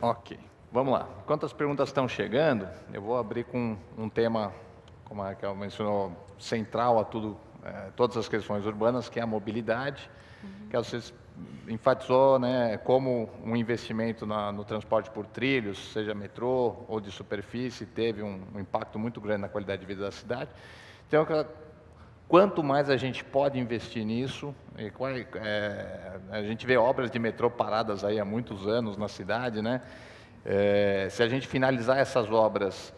Ok, vamos lá. Enquanto as perguntas estão chegando, eu vou abrir com um tema, como a Raquel mencionou, central a tudo, todas as questões urbanas, que é a mobilidade, que vocês enfatizou, né, como um investimento no transporte por trilhos, seja metrô ou de superfície, teve um impacto muito grande na qualidade de vida da cidade. Então, quanto mais a gente pode investir nisso, a gente vê obras de metrô paradas aí há muitos anos na cidade, né? Se a gente finalizar essas obras,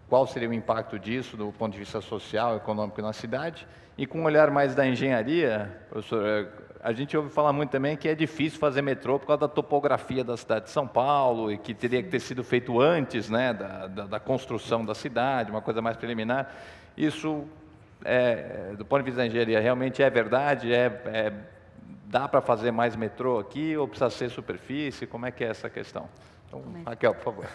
qual seria o impacto disso do ponto de vista social, econômico na cidade? E com um olhar mais da engenharia, professor, a gente ouve falar muito também que é difícil fazer metrô por causa da topografia da cidade de São Paulo e que teria que ter sido feito antes, né, da construção da cidade, uma coisa mais preliminar. Isso, do ponto de vista da engenharia, realmente é verdade? Dá para fazer mais metrô aqui ou precisa ser superfície? Como é que é essa questão? Então, Raquel, por favor.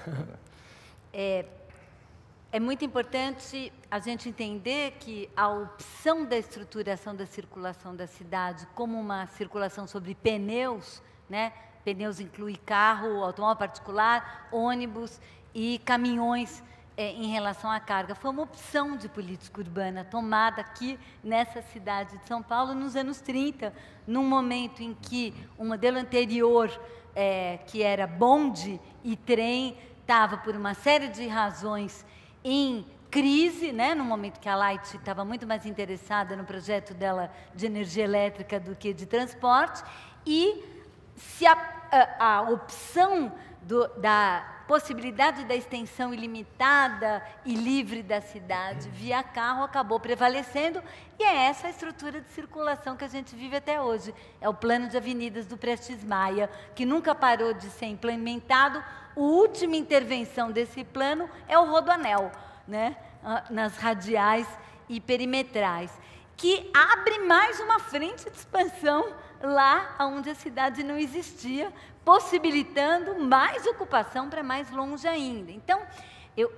É muito importante a gente entender que a opção da estruturação da circulação da cidade como uma circulação sobre pneus, né? Pneus inclui carro, automóvel particular, ônibus e caminhões em relação à carga. Foi uma opção de política urbana tomada aqui nessa cidade de São Paulo nos anos 30, num momento em que o modelo anterior, que era bonde e trem, estava por uma série de razões em crise, né, no momento que a Light estava muito mais interessada no projeto dela de energia elétrica do que de transporte, e se a opção da possibilidade da extensão ilimitada e livre da cidade via carro acabou prevalecendo, e é essa a estrutura de circulação que a gente vive até hoje. É o plano de avenidas do Prestes Maia, que nunca parou de ser implementado. A última intervenção desse plano é o Rodoanel, né, nas radiais e perimetrais, que abre mais uma frente de expansão lá onde a cidade não existia, possibilitando mais ocupação para mais longe ainda. Então,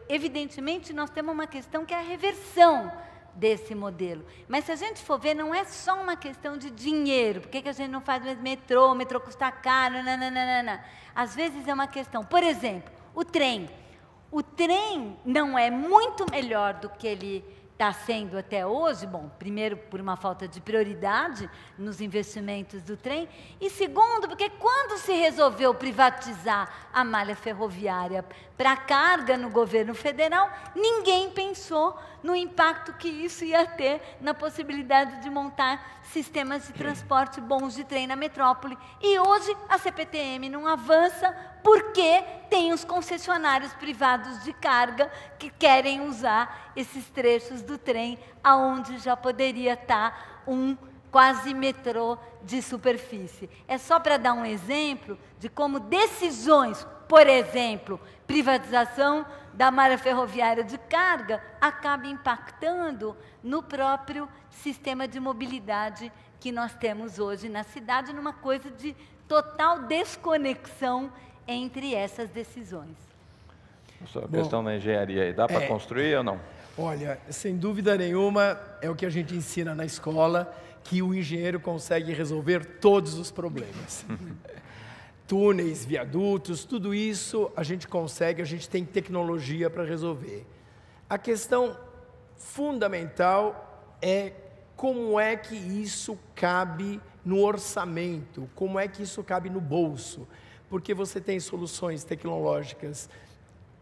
evidentemente, nós temos uma questão que é a reversão desse modelo. Mas se a gente for ver, não é só uma questão de dinheiro. Por que a gente não faz mais metrô? O metrô custa caro, nananana. Às vezes é uma questão, por exemplo, o trem. O trem não é muito melhor do que ele está sendo até hoje, bom, primeiro por uma falta de prioridade nos investimentos do trem, e segundo, porque quando se resolveu privatizar a malha ferroviária para carga no governo federal, ninguém pensou no impacto que isso ia ter na possibilidade de montar sistemas de transporte bons de trem na metrópole. E hoje a CPTM não avança porque tem os concessionários privados de carga que querem usar esses trechos do trem aonde já poderia estar um quase metrô de superfície. É só para dar um exemplo de como decisões, por exemplo, privatização da malha ferroviária de carga, acaba impactando no próprio sistema de mobilidade que nós temos hoje na cidade, numa coisa de total desconexão entre essas decisões. A questão da engenharia aí, dá para construir ou não? Olha, sem dúvida nenhuma, é o que a gente ensina na escola, que o engenheiro consegue resolver todos os problemas. Túneis, viadutos, tudo isso a gente consegue, a gente tem tecnologia para resolver. A questão fundamental é como é que isso cabe no orçamento, como é que isso cabe no bolso, porque você tem soluções tecnológicas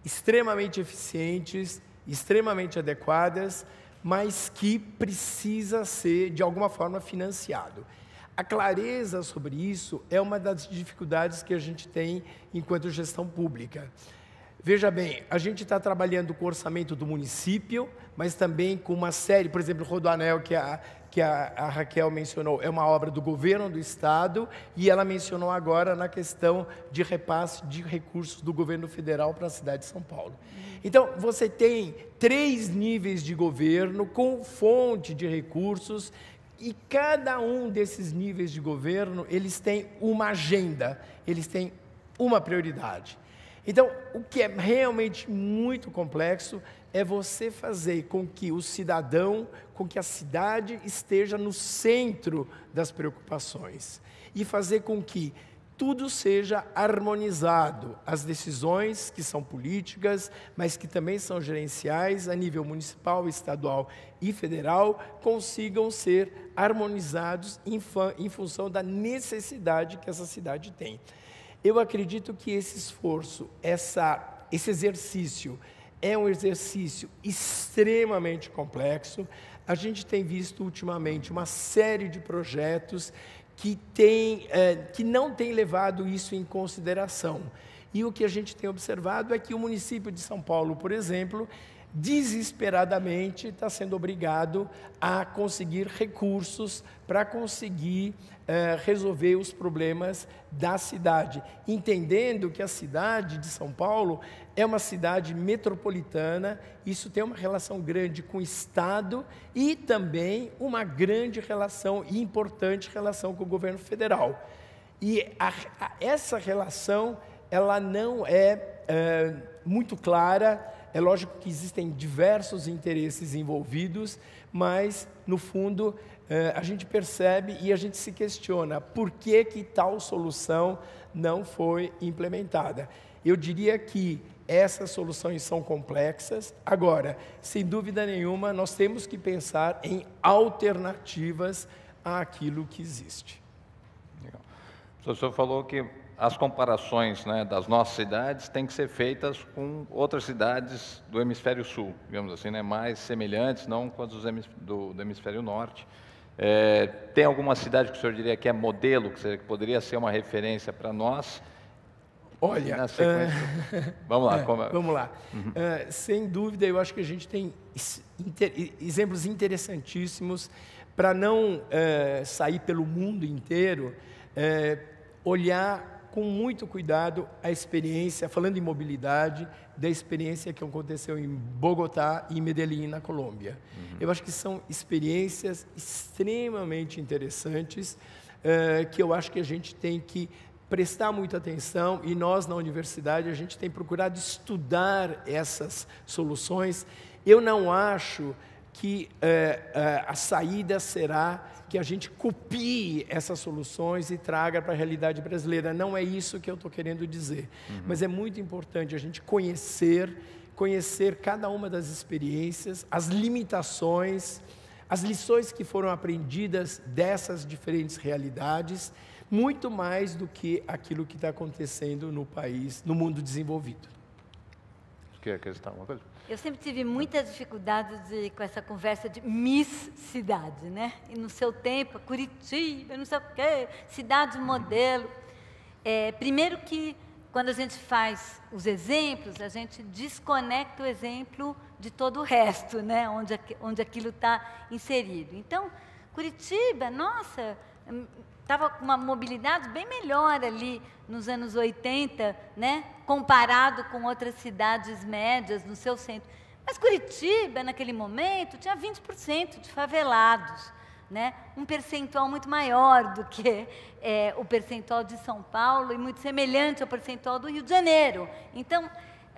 extremamente eficientes, extremamente adequadas, mas que precisa ser, de alguma forma, financiado. A clareza sobre isso é uma das dificuldades que a gente tem enquanto gestão pública. Veja bem, a gente está trabalhando com o orçamento do município, mas também com uma série, por exemplo, o Rodoanel, que a Raquel mencionou, é uma obra do governo do estado, e ela mencionou agora na questão de repasse de recursos do governo federal para a cidade de São Paulo. Então, você tem 3 níveis de governo com fonte de recursos, e cada um desses níveis de governo, eles têm uma agenda, eles têm uma prioridade. Então, o que é realmente muito complexo é você fazer com que o cidadão, com que a cidade esteja no centro das preocupações. E fazer com que tudo seja harmonizado. As decisões que são políticas, mas que também são gerenciais a nível municipal, estadual e federal, consigam ser harmonizados em função da necessidade que essa cidade tem. Eu acredito que esse esforço, esse exercício, é um exercício extremamente complexo. A gente tem visto ultimamente uma série de projetos que não tem levado isso em consideração. E o que a gente tem observado é que o município de São Paulo, por exemplo, desesperadamente está sendo obrigado a conseguir recursos para conseguir resolver os problemas da cidade, entendendo que a cidade de São Paulo é uma cidade metropolitana, isso tem uma relação grande com o Estado e também uma grande relação e importante relação com o governo federal. E essa relação, ela não é muito clara. É lógico que existem diversos interesses envolvidos, mas, no fundo, a gente percebe e a gente se questiona por que tal solução não foi implementada. Eu diria que essas soluções são complexas. Agora, sem dúvida nenhuma, nós temos que pensar em alternativas àquilo que existe. Legal. O senhor falou que as comparações, né, das nossas cidades têm que ser feitas com outras cidades do hemisfério sul, digamos assim, né, mais semelhantes, não com as do hemisfério norte. Tem alguma cidade que o senhor diria que é modelo, que poderia ser uma referência para nós? Olha, na sequência, vamos lá. Vamos lá. Uhum. Sem dúvida, eu acho que a gente tem exemplos interessantíssimos para não sair pelo mundo inteiro, olhar com muito cuidado a experiência, falando em mobilidade, da experiência que aconteceu em Bogotá e em Medellín, na Colômbia. Uhum. Eu acho que são experiências extremamente interessantes, que eu acho que a gente tem que prestar muita atenção, e nós, na universidade, a gente tem procurado estudar essas soluções. Eu não acho que a saída será que a gente copie essas soluções e traga para a realidade brasileira. Não é isso que eu estou querendo dizer. Uhum. Mas é muito importante a gente conhecer cada uma das experiências, as limitações, as lições que foram aprendidas dessas diferentes realidades, muito mais do que aquilo que está acontecendo no país, no mundo desenvolvido. Quer acrescentar alguma coisa? Eu sempre tive muita dificuldade com essa conversa de Miss Cidade, né? E no seu tempo, Curitiba, não sei o quê, cidade modelo. Primeiro que, quando a gente faz os exemplos, a gente desconecta o exemplo de todo o resto, né? Onde aquilo está inserido. Então, Curitiba, nossa, estava com uma mobilidade bem melhor ali nos anos 80, né? Comparado com outras cidades médias no seu centro. Mas Curitiba, naquele momento, tinha 20% de favelados, né? Um percentual muito maior do que o percentual de São Paulo e muito semelhante ao percentual do Rio de Janeiro. Então,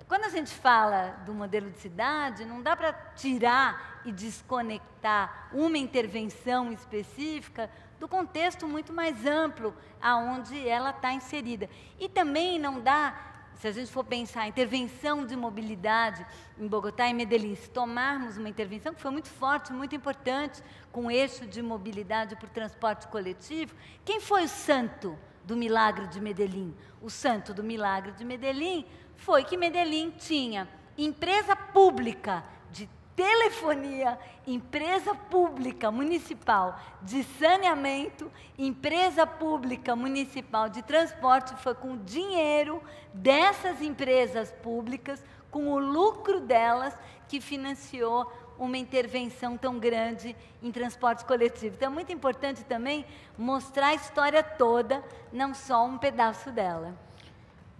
quando a gente fala do modelo de cidade, não dá para tirar e desconectar uma intervenção específica do contexto muito mais amplo aonde ela está inserida. E também não dá, se a gente for pensar a intervenção de mobilidade em Bogotá e Medellín, se tomarmos uma intervenção que foi muito forte, muito importante, com eixo de mobilidade por transporte coletivo, quem foi o santo do milagre de Medellín? O santo do milagre de Medellín foi que Medellín tinha empresa pública de telefonia, empresa pública municipal de saneamento, empresa pública municipal de transporte. Foi com o dinheiro dessas empresas públicas, com o lucro delas, que financiou uma intervenção tão grande em transporte coletivo. Então, é muito importante também mostrar a história toda, não só um pedaço dela.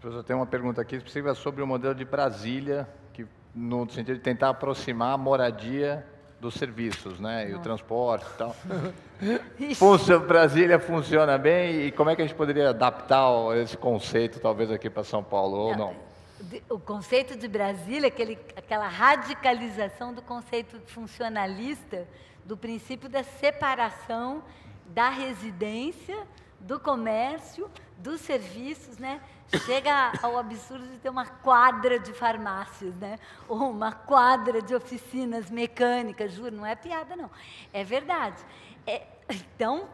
Professor, tem uma pergunta aqui específica sobre o modelo de Brasília, que no sentido de tentar aproximar a moradia dos serviços, né, e o transporte e tal. Brasília funciona bem, e como é que a gente poderia adaptar esse conceito, talvez, aqui para São Paulo, ou não? O conceito de Brasília, aquela radicalização do conceito funcionalista, do princípio da separação da residência do comércio, dos serviços, né? Chega ao absurdo de ter uma quadra de farmácias, né? Ou uma quadra de oficinas mecânicas, juro, não é piada, não. É verdade. Então,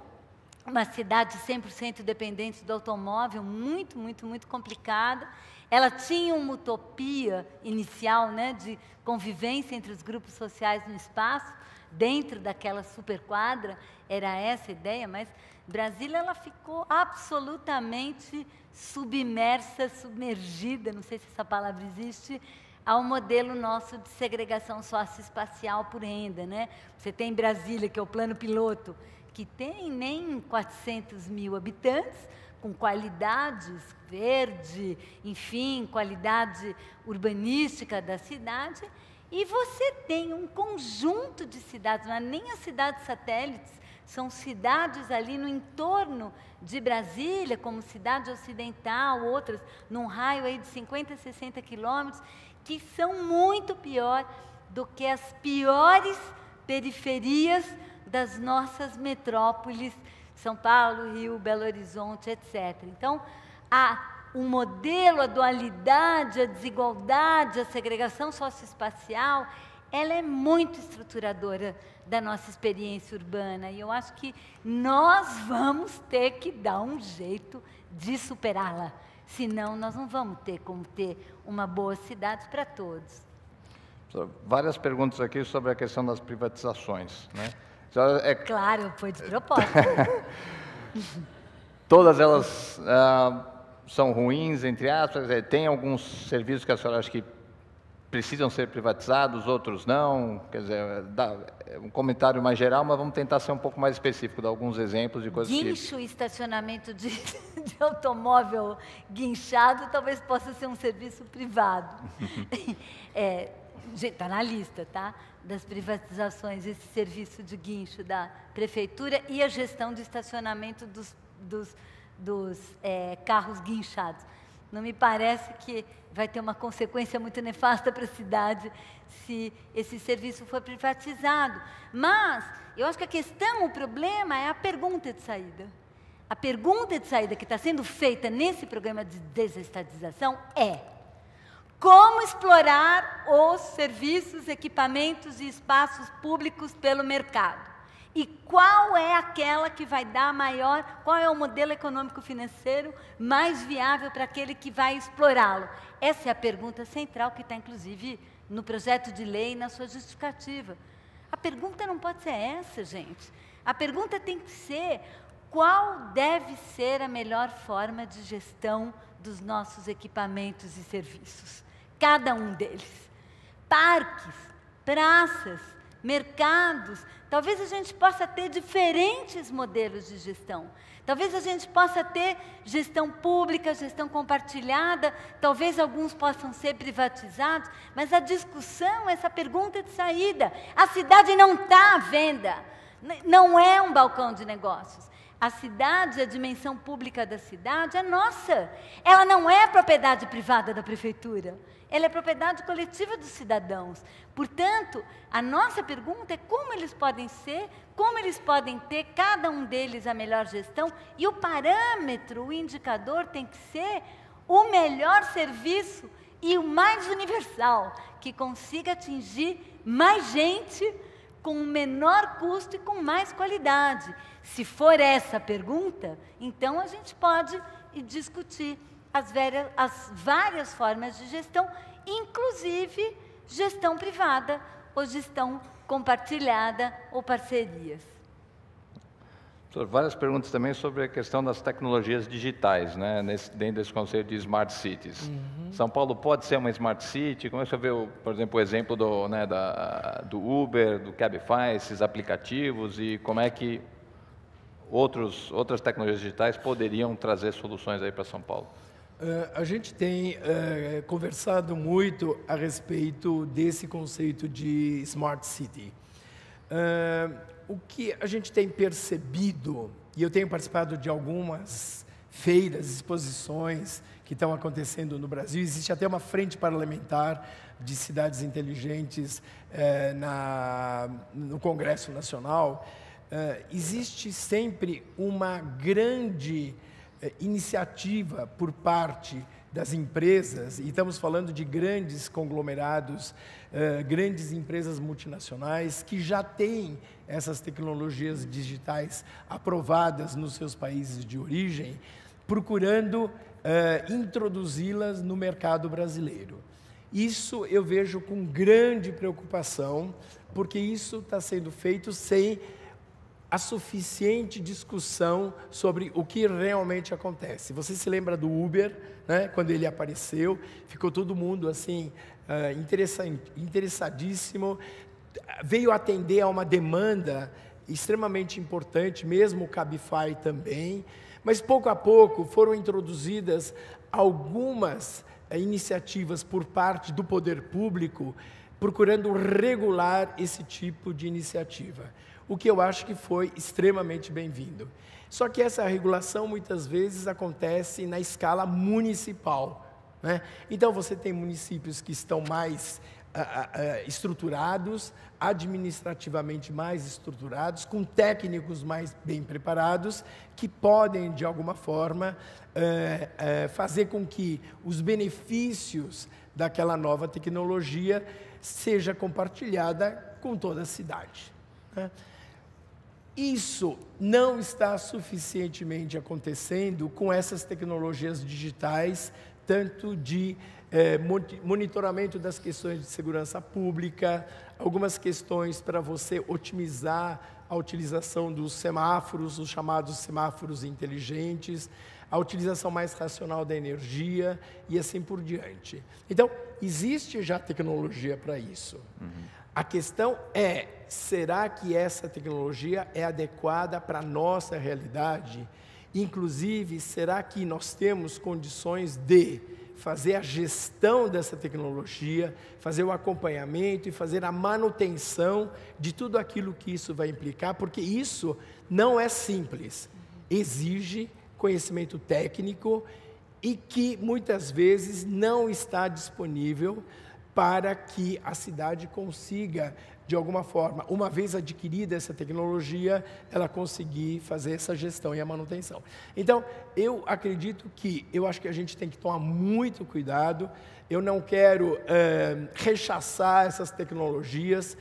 uma cidade 100% dependente do automóvel, muito, muito, muito complicada. Ela tinha uma utopia inicial, né, de convivência entre os grupos sociais no espaço, dentro daquela superquadra, era essa a ideia, mas Brasília ela ficou absolutamente submersa, submergida, não sei se essa palavra existe, ao modelo nosso de segregação socioespacial por renda, né? Você tem Brasília, que é o plano piloto, que tem nem 400 mil habitantes, com qualidades verde, enfim, qualidade urbanística da cidade, e você tem um conjunto de cidades, não é nem as cidades satélites, são cidades ali no entorno de Brasília, como Cidade Ocidental, outras num raio aí de 50, 60 quilômetros, que são muito pior do que as piores periferias das nossas metrópoles, São Paulo, Rio, Belo Horizonte, etc. Então, o modelo, a dualidade, a desigualdade, a segregação socioespacial, ela é muito estruturadora da nossa experiência urbana. E eu acho que nós vamos ter que dar um jeito de superá-la. Senão, nós não vamos ter como ter uma boa cidade para todos. Várias perguntas aqui sobre a questão das privatizações, né? Claro, foi de propósito. Todas elas são ruins, entre aspas. Tem alguns serviços que a senhora acha que precisam ser privatizados, outros não. Quer dizer, dá um comentário mais geral, mas vamos tentar ser um pouco mais específico, dar alguns exemplos de coisas Guincho e estacionamento de automóvel guinchado talvez possa ser um serviço privado. Está na lista, tá? Das privatizações, esse serviço de guincho da prefeitura e a gestão de estacionamento dos carros guinchados. Não me parece que vai ter uma consequência muito nefasta para a cidade se esse serviço for privatizado. Mas eu acho que a questão, o problema é a pergunta de saída. A pergunta de saída que está sendo feita nesse programa de desestatização é: como explorar os serviços, equipamentos e espaços públicos pelo mercado? E qual é aquela que vai dar maior, qual é o modelo econômico-financeiro mais viável para aquele que vai explorá-lo? Essa é a pergunta central que está, inclusive, no projeto de lei e na sua justificativa. A pergunta não pode ser essa, gente. A pergunta tem que ser: qual deve ser a melhor forma de gestão dos nossos equipamentos e serviços? Cada um deles. Parques, praças, mercados. Talvez a gente possa ter diferentes modelos de gestão. Talvez a gente possa ter gestão pública, gestão compartilhada, talvez alguns possam ser privatizados, mas a discussão, essa pergunta de saída. A cidade não está à venda, não é um balcão de negócios. A cidade, a dimensão pública da cidade é nossa. Ela não é propriedade privada da prefeitura. Ela é propriedade coletiva dos cidadãos. Portanto, a nossa pergunta é como eles podem ser, como eles podem ter, cada um deles, a melhor gestão, e o parâmetro, o indicador tem que ser o melhor serviço e o mais universal, que consiga atingir mais gente com o menor custo e com mais qualidade. Se for essa a pergunta, então a gente pode discutir as várias formas de gestão, inclusive gestão privada ou gestão compartilhada ou parcerias. Várias perguntas também sobre a questão das tecnologias digitais, né, dentro desse conceito de Smart Cities. São Paulo pode ser uma Smart City? Como é que você vê, por exemplo, o exemplo do Uber, do Cabify, esses aplicativos, e como é que outras tecnologias digitais poderiam trazer soluções aí para São Paulo? A gente tem conversado muito a respeito desse conceito de Smart City. O que a gente tem percebido, e eu tenho participado de algumas feiras, exposições que estão acontecendo no Brasil, existe até uma frente parlamentar de cidades inteligentes no Congresso Nacional, existe sempre uma grande iniciativa por parte das empresas, e estamos falando de grandes conglomerados, grandes empresas multinacionais que já têm essas tecnologias digitais aprovadas nos seus países de origem, procurando introduzi-las no mercado brasileiro. Isso eu vejo com grande preocupação, porque isso está sendo feito sem a suficiente discussão sobre o que realmente acontece. Você se lembra do Uber, né? Quando ele apareceu, ficou todo mundo assim interessadíssimo, veio atender a uma demanda extremamente importante, mesmo o Cabify também, mas pouco a pouco foram introduzidas algumas iniciativas por parte do poder público, procurando regular esse tipo de iniciativa, o que eu acho que foi extremamente bem-vindo. Só que essa regulação muitas vezes acontece na escala municipal, né? Então você tem municípios que estão mais estruturados, administrativamente mais estruturados, com técnicos mais bem preparados, que podem, de alguma forma, fazer com que os benefícios daquela nova tecnologia seja compartilhada com toda a cidade, né? Isso não está suficientemente acontecendo com essas tecnologias digitais, tanto de monitoramento das questões de segurança pública, algumas questões para você otimizar a utilização dos semáforos, os chamados semáforos inteligentes, a utilização mais racional da energia e assim por diante. Então, existe já tecnologia para isso. A questão é, será que essa tecnologia é adequada para a nossa realidade? Inclusive, será que nós temos condições de fazer a gestão dessa tecnologia, fazer o acompanhamento e fazer a manutenção de tudo aquilo que isso vai implicar? Porque isso não é simples, exige conhecimento técnico e que muitas vezes não está disponível para que a cidade consiga, de alguma forma, uma vez adquirida essa tecnologia, ela conseguir fazer essa gestão e a manutenção. Então, eu acredito eu acho que a gente tem que tomar muito cuidado. Eu não quero rechaçar essas tecnologias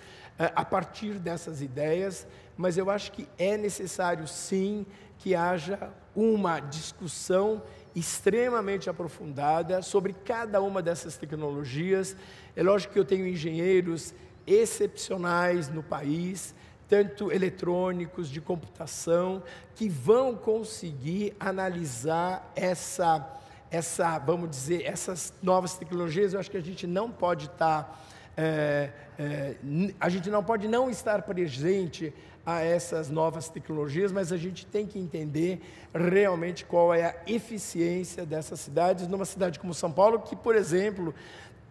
a partir dessas ideias, mas eu acho que é necessário, sim, que haja uma discussão extremamente aprofundada sobre cada uma dessas tecnologias. É lógico que eu tenho engenheiros excepcionais no país, tanto eletrônicos, de computação, que vão conseguir analisar vamos dizer, essas novas tecnologias. Eu acho que a gente não pode estar, a gente não pode não estar presente a essas novas tecnologias, mas a gente tem que entender realmente qual é a eficiência dessas cidades, numa cidade como São Paulo, que, por exemplo,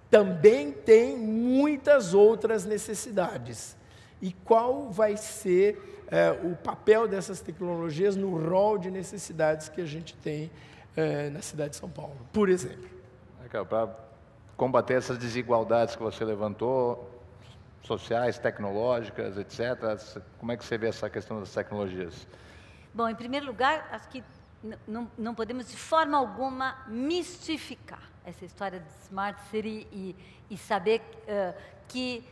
também tem muitas outras necessidades. E qual vai ser o papel dessas tecnologias no rol de necessidades que a gente tem na cidade de São Paulo, por exemplo. Para combater essas desigualdades que você levantou, sociais, tecnológicas, etc., como é que você vê essa questão das tecnologias? Bom, em primeiro lugar, acho que não podemos de forma alguma mistificar essa história de Smart City e saber que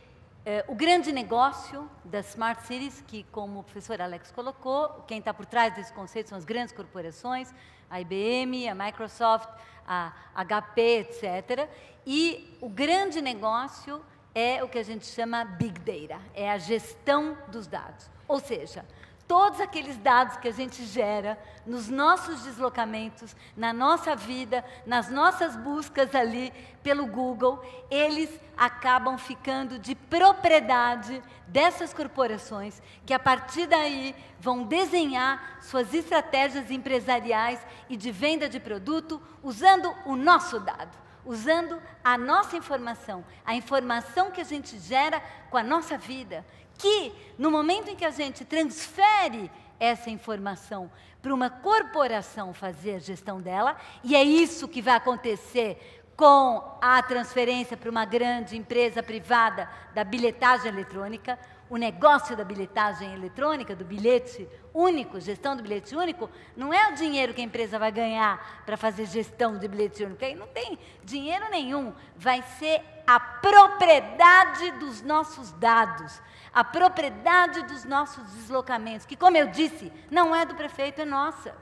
o grande negócio das Smart Cities, que como o professor Alex colocou, quem está por trás desse conceito são as grandes corporações, a IBM, a Microsoft, a HP, etc. E o grande negócio é o que a gente chama Big Data, é a gestão dos dados. Ou seja, todos aqueles dados que a gente gera nos nossos deslocamentos, na nossa vida, nas nossas buscas ali pelo Google, eles acabam ficando de propriedade dessas corporações, que a partir daí vão desenhar suas estratégias empresariais e de venda de produto usando o nosso dado, usando a nossa informação, a informação que a gente gera com a nossa vida, que no momento em que a gente transfere essa informação para uma corporação fazer a gestão dela, e é isso que vai acontecer com a transferência para uma grande empresa privada da bilhetagem eletrônica, o negócio da bilhetagem eletrônica, do bilhete único, gestão do bilhete único, não é o dinheiro que a empresa vai ganhar para fazer gestão de bilhete único. Aí não tem dinheiro nenhum. Vai ser a propriedade dos nossos dados, a propriedade dos nossos deslocamentos, que, como eu disse, não é do prefeito, é nossa.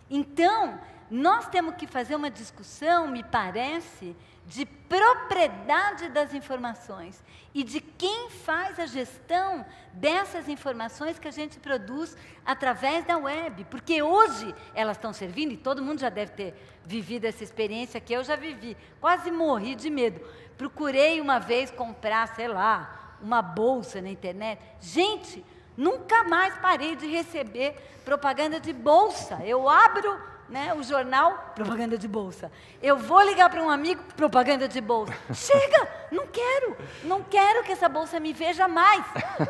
Então, nós temos que fazer uma discussão, me parece, de propriedade das informações e de quem faz a gestão dessas informações que a gente produz através da web. Porque hoje elas estão servindo, e todo mundo já deve ter vivido essa experiência que eu já vivi. Quase morri de medo. Procurei uma vez comprar, sei lá, uma bolsa na internet. Gente, nunca mais parei de receber propaganda de bolsa. Eu abro, né, o jornal, propaganda de bolsa. Eu vou ligar para um amigo, propaganda de bolsa. Chega, não quero que essa bolsa me veja mais,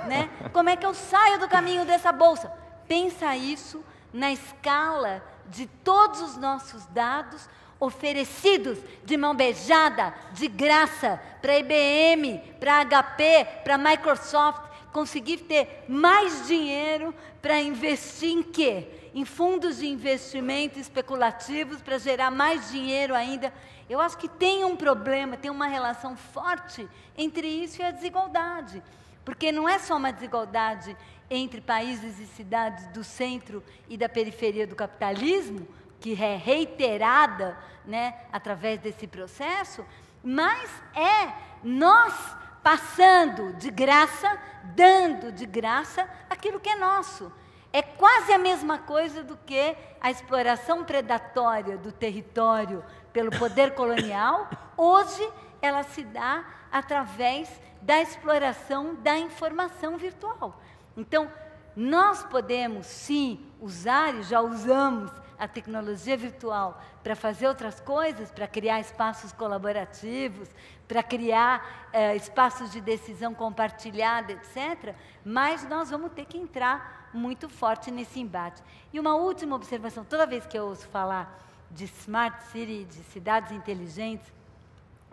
né? Como é que eu saio do caminho dessa bolsa? Pensa isso na escala de todos os nossos dados oferecidos de mão beijada, de graça, para IBM, para HP, para Microsoft, conseguir ter mais dinheiro para investir em quê? Em fundos de investimento especulativos para gerar mais dinheiro ainda. Eu acho que tem um problema, tem uma relação forte entre isso e a desigualdade. Porque não é só uma desigualdade entre países e cidades do centro e da periferia do capitalismo, que é reiterada, né, através desse processo, mas é nós passando de graça, dando de graça aquilo que é nosso. É quase a mesma coisa do que a exploração predatória do território pelo poder colonial. Hoje, ela se dá através da exploração da informação virtual. Então, nós podemos, sim, usar, e já usamos, a tecnologia virtual para fazer outras coisas, para criar espaços colaborativos, para criar espaços de decisão compartilhada, etc. Mas nós vamos ter que entrar muito forte nesse embate. E uma última observação, toda vez que eu ouço falar de Smart City, de cidades inteligentes,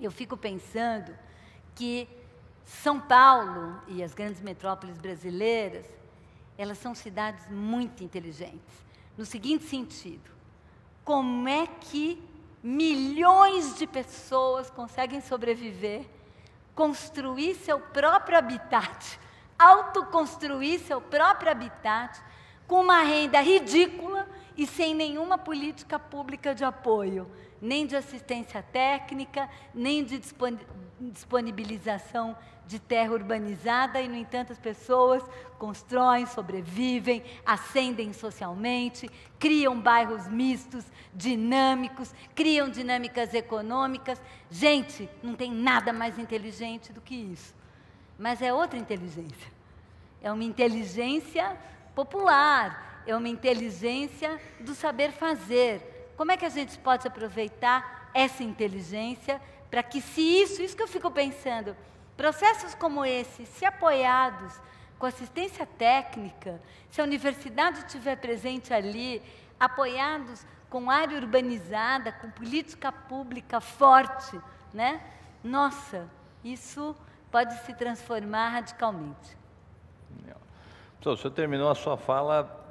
eu fico pensando que São Paulo e as grandes metrópoles brasileiras, elas são cidades muito inteligentes. No seguinte sentido, como é que milhões de pessoas conseguem sobreviver, construir seu próprio habitat, autoconstruir seu próprio habitat, com uma renda ridícula e sem nenhuma política pública de apoio, nem de assistência técnica, nem de disponibilização de terra urbanizada, e, no entanto, as pessoas constroem, sobrevivem, ascendem socialmente, criam bairros mistos, dinâmicos, criam dinâmicas econômicas. Gente, não tem nada mais inteligente do que isso. Mas é outra inteligência. É uma inteligência popular, é uma inteligência do saber fazer. Como é que a gente pode aproveitar essa inteligência para que, se isso que eu fico pensando, processos como esse, se apoiados com assistência técnica, se a universidade estiver presente ali, apoiados com área urbanizada, com política pública forte, né? Nossa, isso pode se transformar radicalmente. Professor, o senhor terminou a sua fala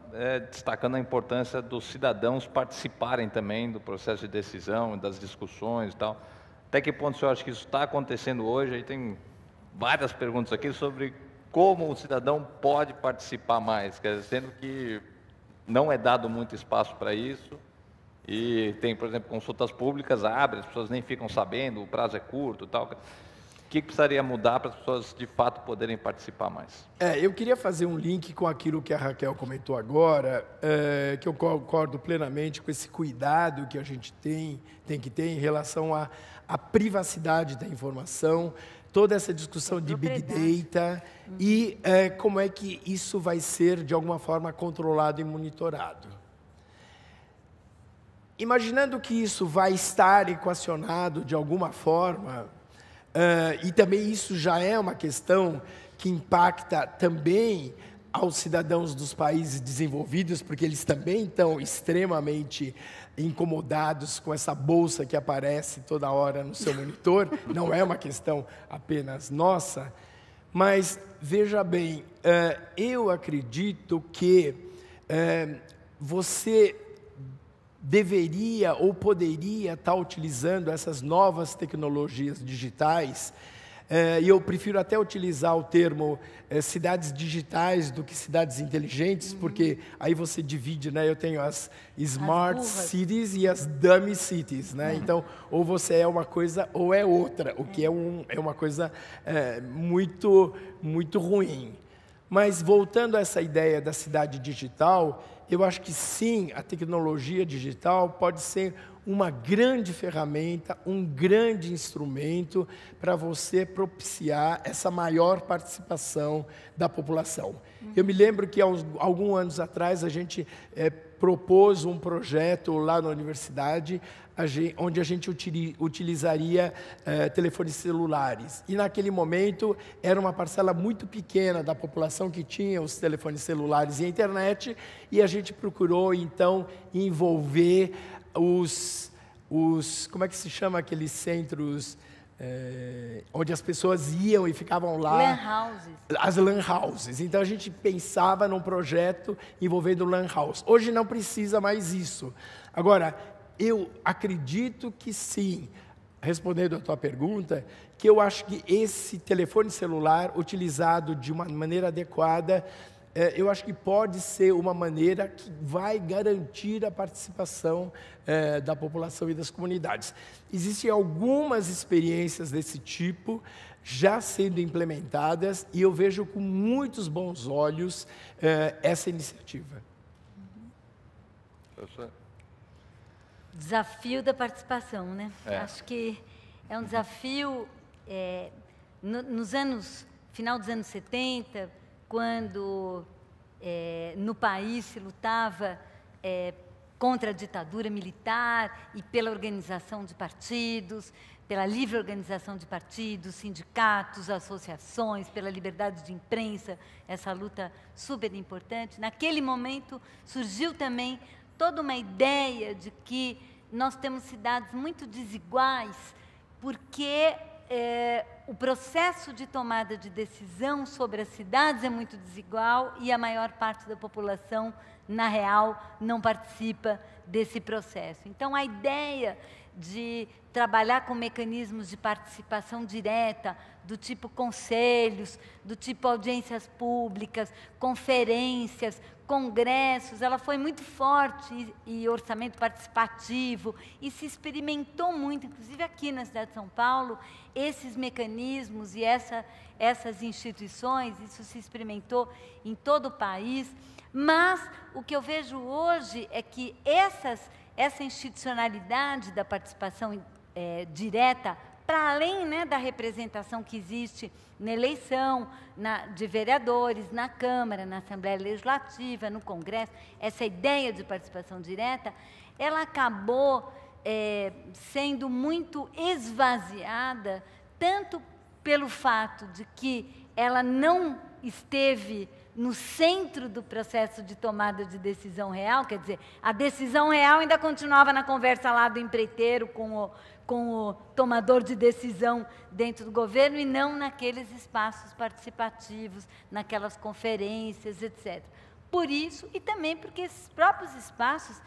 destacando a importância dos cidadãos participarem também do processo de decisão, das discussões e tal. Até que ponto o senhor acha que isso está acontecendo hoje? Aí tem várias perguntas aqui sobre como o cidadão pode participar mais, quer dizer, sendo que não é dado muito espaço para isso, e tem, por exemplo, consultas públicas, abre, as pessoas nem ficam sabendo, o prazo é curto e tal. O que precisaria mudar para as pessoas, de fato, poderem participar mais? Eu queria fazer um link com aquilo que a Raquel comentou agora, que eu concordo plenamente com esse cuidado que a gente tem que ter em relação à privacidade da informação, toda essa discussão de Big Data e como é que isso vai ser, de alguma forma, controlado e monitorado. Imaginando que isso vai estar equacionado de alguma forma, e também isso já é uma questão que impacta também aos cidadãos dos países desenvolvidos, porque eles também estão extremamente incomodados com essa bolsa que aparece toda hora no seu monitor, não é uma questão apenas nossa, Mas, veja bem, eu acredito que você deveria ou poderia estar utilizando essas novas tecnologias digitais, e eu prefiro até utilizar o termo cidades digitais do que cidades inteligentes, porque aí você divide, né? Eu tenho as smart cities e as dummy cities, né? Então, ou você é uma coisa ou é outra, o que é uma coisa muito, muito ruim. Mas, voltando a essa ideia da cidade digital, eu acho que sim, a tecnologia digital pode ser uma grande ferramenta, um grande instrumento para você propiciar essa maior participação da população. Eu me lembro que, há alguns anos atrás, a gente propôs um projeto lá na universidade, onde a gente utilizaria telefones celulares. E, naquele momento, era uma parcela muito pequena da população que tinha os telefones celulares e a internet, e a gente procurou, então, envolver como é que se chama aqueles centros onde as pessoas iam e ficavam lá? Lan houses. As lan houses. Então, a gente pensava num projeto envolvendo lan house. Hoje não precisa mais isso. Agora, eu acredito que sim, respondendo a tua pergunta, que eu acho que esse telefone celular, utilizado de uma maneira adequada, eu acho que pode ser uma maneira que vai garantir a participação da população e das comunidades. Existem algumas experiências desse tipo já sendo implementadas e eu vejo com muitos bons olhos essa iniciativa. Desafio da participação, né? Acho que é um desafio final dos anos 70, quando no país se lutava contra a ditadura militar e pela organização de partidos, pela livre organização de partidos, sindicatos, associações, pela liberdade de imprensa, essa luta super importante. Naquele momento surgiu também toda uma ideia de que nós temos cidades muito desiguais, porque o processo de tomada de decisão sobre as cidades é muito desigual e a maior parte da população, na real, não participa desse processo. Então, a ideia de trabalhar com mecanismos de participação direta, do tipo conselhos, do tipo audiências públicas, conferências, congressos, ela foi muito forte, e orçamento participativo, e se experimentou muito, inclusive aqui na cidade de São Paulo, esses mecanismos e essas instituições, isso se experimentou em todo o país, mas o que eu vejo hoje é que essa institucionalidade da participação direta, para além, né, da representação que existe na eleição de vereadores, na Câmara, na Assembleia Legislativa, no Congresso, essa ideia de participação direta, ela acabou sendo muito esvaziada, tanto pelo fato de que ela não esteve no centro do processo de tomada de decisão real, quer dizer, a decisão real ainda continuava na conversa lá do empreiteiro com o tomador de decisão dentro do governo e não naqueles espaços participativos, naquelas conferências, etc. Por isso, e também porque esses próprios espaços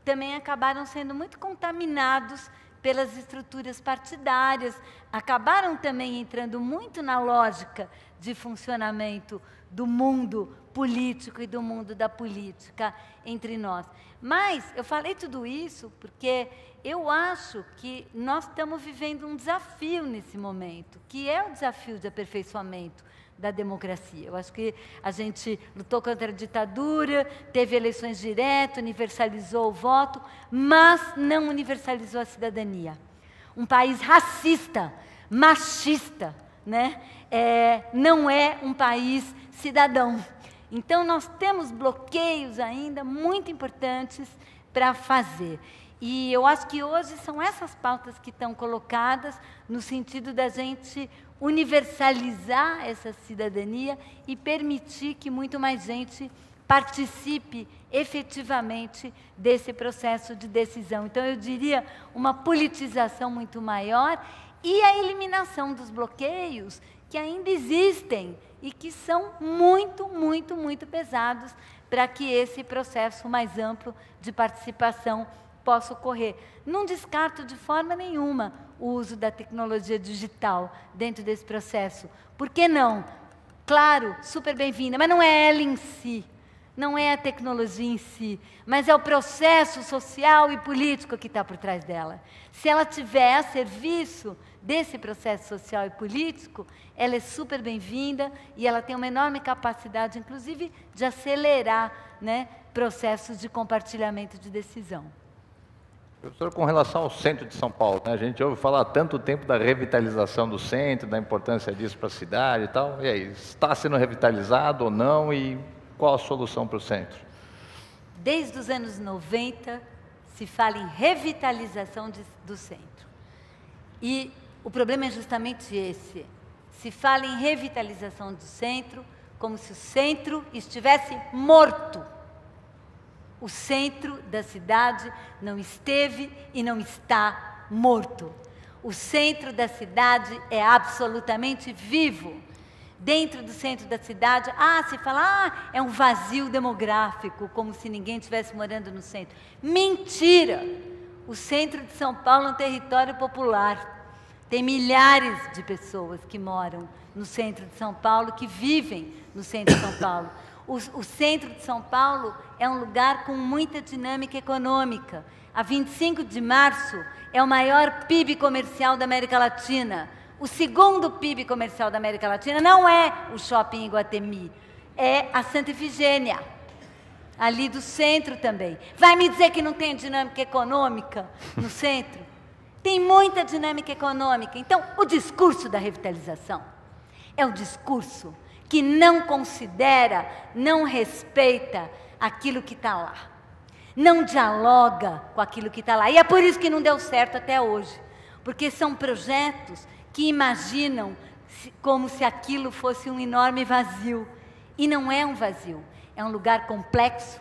também acabaram sendo muito contaminados pelas estruturas partidárias, acabaram também entrando muito na lógica de funcionamento do mundo político e do mundo da política entre nós. Mas eu falei tudo isso porque eu acho que nós estamos vivendo um desafio nesse momento, que é o desafio de aperfeiçoamento da democracia. Eu acho que a gente lutou contra a ditadura, teve eleições diretas, universalizou o voto, mas não universalizou a cidadania. Um país racista, machista, né? Não é um país cidadão. Então, nós temos bloqueios ainda muito importantes para fazer. E eu acho que hoje são essas pautas que estão colocadas no sentido da gente universalizar essa cidadania e permitir que muito mais gente participe efetivamente desse processo de decisão. Então, eu diria uma politização muito maior e a eliminação dos bloqueios que ainda existem e que são muito, muito, muito pesados para que esse processo mais amplo de participação possa ocorrer. Não descarto de forma nenhuma o uso da tecnologia digital dentro desse processo. Por que não? Claro, super bem-vinda, mas não é ela em si, não é a tecnologia em si, mas é o processo social e político que está por trás dela. Se ela estiver a serviço desse processo social e político, ela é super bem-vinda e ela tem uma enorme capacidade, inclusive, de acelerar, né, processos de compartilhamento de decisão. Professor, com relação ao centro de São Paulo, né, a gente ouve falar há tanto tempo da revitalização do centro, da importância disso para a cidade e tal. E aí, está sendo revitalizado ou não? E qual a solução para o centro? Desde os anos 90, se fala em revitalização do centro. E o problema é justamente esse. Se fala em revitalização do centro como se o centro estivesse morto. O centro da cidade não esteve e não está morto. O centro da cidade é absolutamente vivo. Dentro do centro da cidade, se fala, é um vazio demográfico, como se ninguém estivesse morando no centro. Mentira! O centro de São Paulo é um território popular. Tem milhares de pessoas que moram no centro de São Paulo, que vivem no centro de São Paulo. O centro de São Paulo é um lugar com muita dinâmica econômica. A 25 de março é o maior PIB comercial da América Latina. O segundo PIB comercial da América Latina não é o shopping Iguatemi, é a Santa Efigênia, ali do centro também. Vai me dizer que não tem dinâmica econômica no centro? Tem muita dinâmica econômica. Então, o discurso da revitalização é um discurso que não considera, não respeita aquilo que está lá. Não dialoga com aquilo que está lá. E é por isso que não deu certo até hoje. Porque são projetos que imaginam como se aquilo fosse um enorme vazio. E não é um vazio. É um lugar complexo,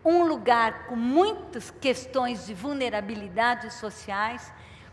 um lugar com muitas questões de vulnerabilidades sociais,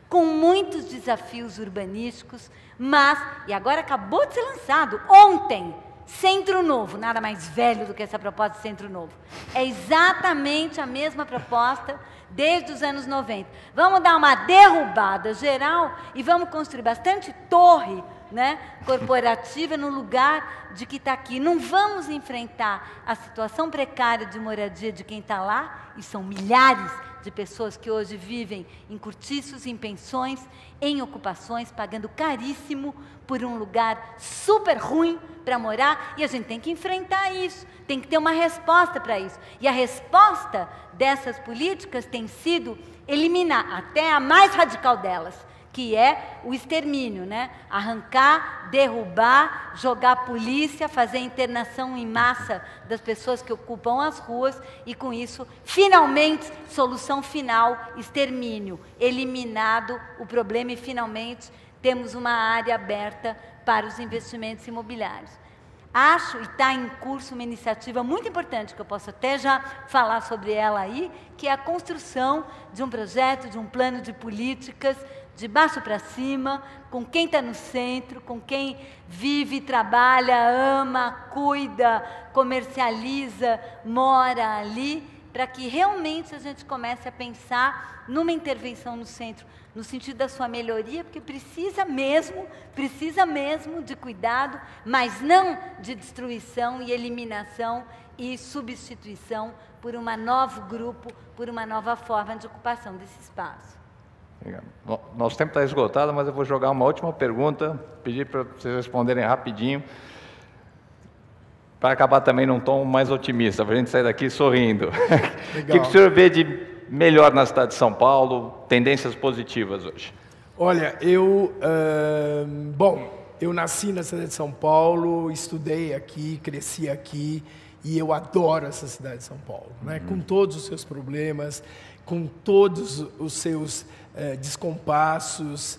com muitos desafios urbanísticos, mas, e agora acabou de ser lançado, ontem, Centro Novo, nada mais velho do que essa proposta de Centro Novo. É exatamente a mesma proposta desde os anos 90. Vamos dar uma derrubada geral e vamos construir bastante torre, né, corporativa no lugar de que está aqui. Não vamos enfrentar a situação precária de moradia de quem está lá, e são milhares de pessoas que hoje vivem em cortiços, em pensões, em ocupações, pagando caríssimo por um lugar super ruim para morar, e a gente tem que enfrentar isso, tem que ter uma resposta para isso. E a resposta dessas políticas tem sido eliminar, até a mais radical delas, que é o extermínio, né? Arrancar, derrubar, jogar a polícia, fazer internação em massa das pessoas que ocupam as ruas e, com isso, finalmente, solução final, extermínio, eliminado o problema e, finalmente, temos uma área aberta para os investimentos imobiliários. Acho, e está em curso, uma iniciativa muito importante, que eu posso até já falar sobre ela aí, que é a construção de um projeto, de um plano de políticas, de baixo para cima, com quem está no centro, com quem vive, trabalha, ama, cuida, comercializa, mora ali, para que realmente a gente comece a pensar numa intervenção no centro, no sentido da sua melhoria, porque precisa mesmo de cuidado, mas não de destruição e eliminação e substituição por um novo grupo, por uma nova forma de ocupação desse espaço. Nosso tempo está esgotado, mas eu vou jogar uma última pergunta, pedir para vocês responderem rapidinho, para acabar também num tom mais otimista, para a gente sair daqui sorrindo. O que o senhor vê de melhor na cidade de São Paulo, tendências positivas hoje? Olha, eu nasci na cidade de São Paulo, estudei aqui, cresci aqui, e eu adoro essa cidade de São Paulo, né? Com todos os seus problemas, com todos os seus descompassos.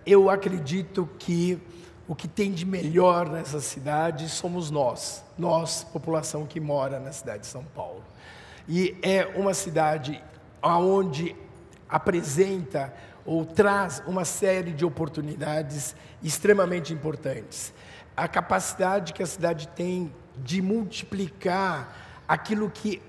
Eu acredito que o que tem de melhor nessa cidade somos nós, população que mora na cidade de São Paulo. E é uma cidade onde apresenta ou traz uma série de oportunidades extremamente importantes. A capacidade que a cidade tem de multiplicar aquilo que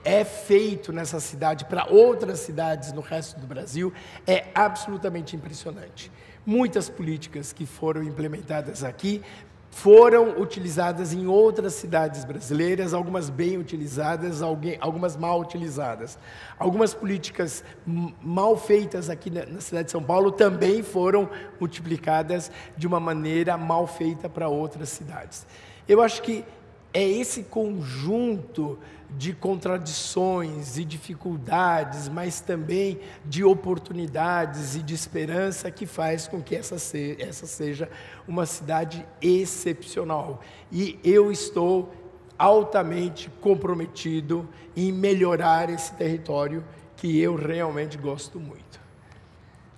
é feito nessa cidade para outras cidades no resto do Brasil é absolutamente impressionante. Muitas políticas que foram implementadas aqui foram utilizadas em outras cidades brasileiras, algumas bem utilizadas, algumas mal utilizadas. Algumas políticas mal feitas aqui na cidade de São Paulo também foram multiplicadas de uma maneira mal feita para outras cidades. Eu acho que é esse conjunto de contradições e dificuldades, mas também de oportunidades e de esperança que faz com que essa seja uma cidade excepcional. E eu estou altamente comprometido em melhorar esse território que eu realmente gosto muito.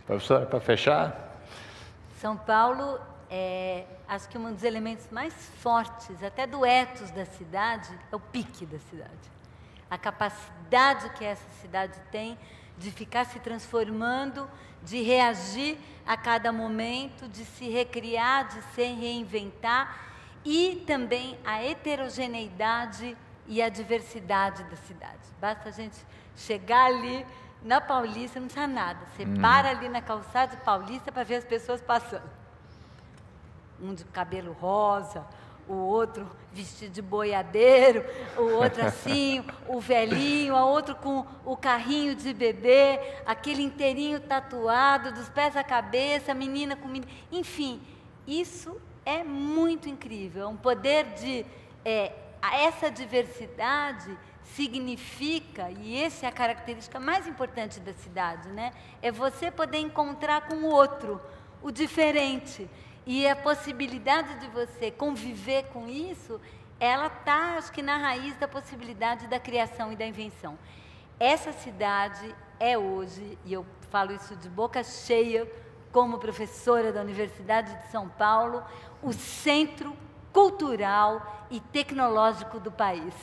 Professor, para fechar? São Paulo acho que um dos elementos mais fortes, até do ethos da cidade, é o pique da cidade. A capacidade que essa cidade tem de ficar se transformando, de reagir a cada momento, de se recriar, de se reinventar, e também a heterogeneidade e a diversidade da cidade. Basta a gente chegar ali na Paulista, não precisa nada. Você para ali na calçada Paulista para ver as pessoas passando. Um de cabelo rosa, o outro vestido de boiadeiro, o outro assim, o velhinho, a outro com o carrinho de bebê, aquele inteirinho tatuado, dos pés à cabeça, menina com menina. Enfim, isso é muito incrível. Um poder de... essa diversidade significa, e essa é a característica mais importante da cidade, né? É você poder encontrar com o outro, o diferente. E a possibilidade de você conviver com isso, ela está, acho que, na raiz da possibilidade da criação e da invenção. Essa cidade é hoje, e eu falo isso de boca cheia, como professora da Universidade de São Paulo, o centro cultural e tecnológico do país.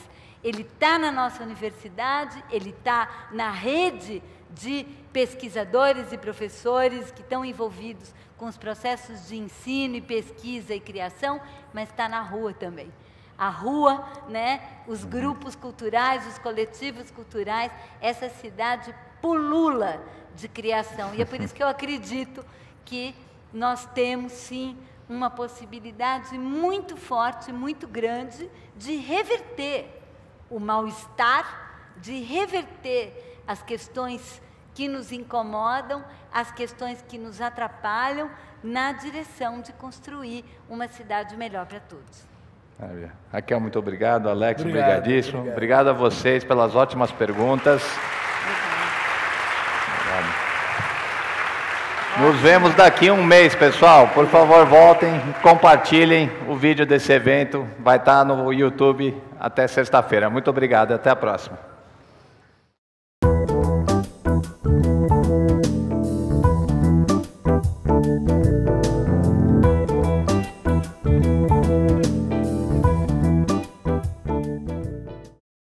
Ele está na nossa universidade, ele está na rede de pesquisadores e professores que estão envolvidos com os processos de ensino e pesquisa e criação, mas está na rua também. A rua, né, os grupos culturais, os coletivos culturais, essa cidade pulula de criação. E é por isso que eu acredito que nós temos, sim, uma possibilidade muito forte, muito grande, de reverter o mal-estar, de reverter as questões que nos incomodam, as questões que nos atrapalham, na direção de construir uma cidade melhor para todos. Raquel, muito obrigado. Alex, obrigadíssimo. Obrigado a vocês pelas ótimas perguntas. Obrigado. Nos vemos daqui a um mês, pessoal. Por favor, voltem, compartilhem o vídeo desse evento. Vai estar no YouTube até sexta-feira. Muito obrigado e até a próxima.